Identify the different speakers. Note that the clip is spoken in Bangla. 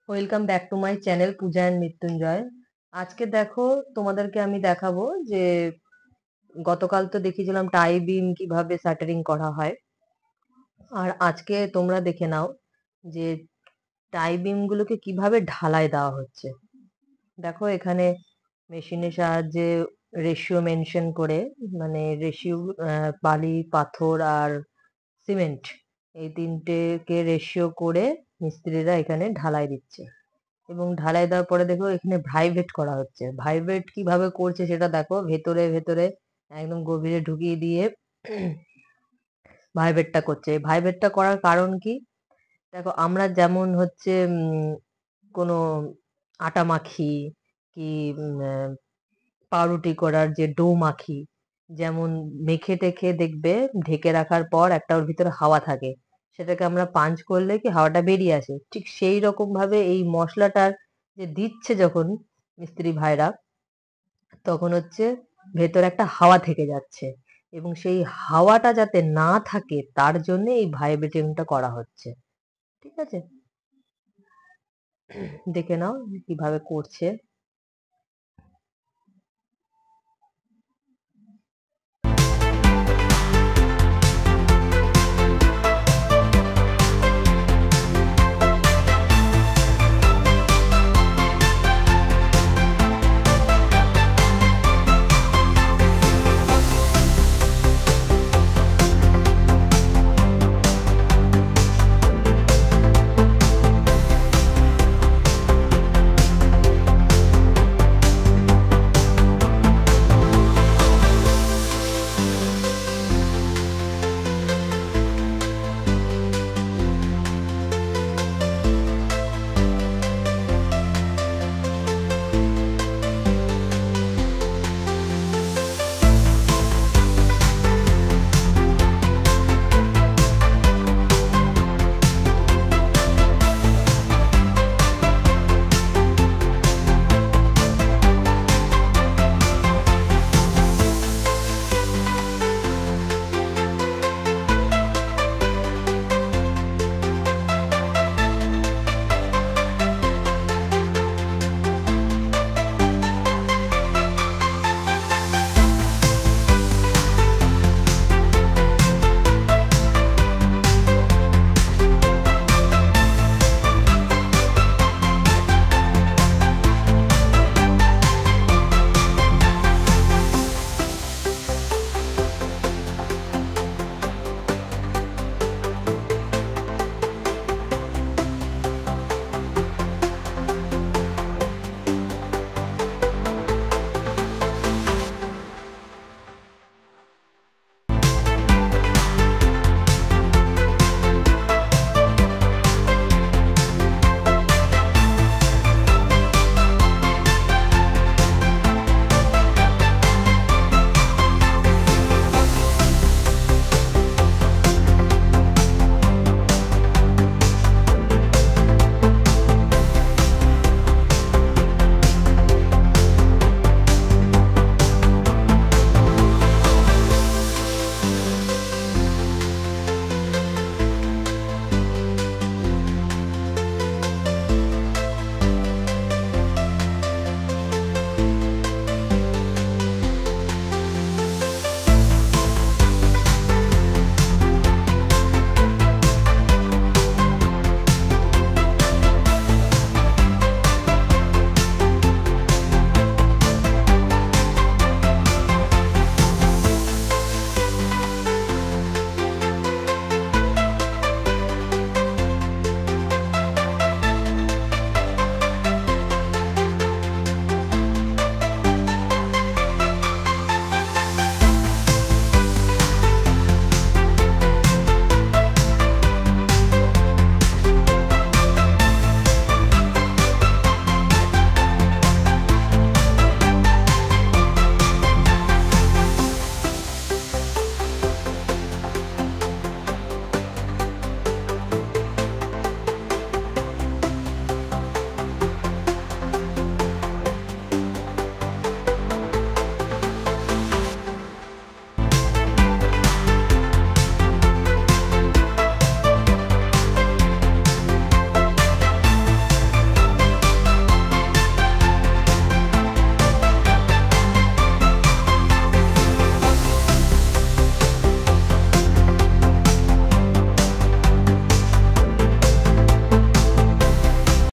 Speaker 1: Welcome back to my channel Puja and Mrityunjoy. আজকে দেখো, তোমাদেরকে আমি দেখাবো যে গতকাল তো দেখিয়েছিলাম টাই বিম কিভাবে শাটারিং করা হয়। আর আজকে তোমরা দেখে নাও যে টাই বিম গুলোকে কিভাবে ঢালাই দেওয়া হচ্ছে। দেখো এখানে মেশিনের সাহায্যে রেশিও মেনশন করে, মানে রেশিও, বালি, পাথর আর সিমেন্ট, এই তিনটেকে রেশিও করে মিস্ত্রিরা এখানে ঢালাই দিচ্ছে। এবং ঢালাই দেওয়ার পরে দেখো এখানে ভাইব্রেট করা হচ্ছে। ভাইব্রেট কিভাবে করছে সেটা দেখো, ভেতরে ভেতরে একদম গভীরে ঢুকিয়ে দিয়ে ভাইব্রেটটা করছে। ভাইব্রেটটা করার কারণ কি? দেখো আমরা যেমন হচ্ছে কোনো আটা মাখি কি পাউরুটি করার যে ডো মাখি, যেমন মেখে টেখে দেখবে ঢেকে রাখার পর একটা ওর ভিতরে হাওয়া থাকে, সেটাকে আমরা পাঞ্চ করলে কি হাওয়াটা বেরিয়ে আসে। ঠিক সেই রকম ভাবে এই মশলাটার যে দিচ্ছে যখন মিস্ত্রি ভাইরা, তখন হচ্ছে ভেতরে একটা হাওয়া থেকে যাচ্ছে, এবং সেই হাওয়াটা যাতে না থাকে তার জন্য এই ভাইব্রেটিংটা করা হচ্ছে। ঠিক আছে, দেখে নাও কিভাবে করছে।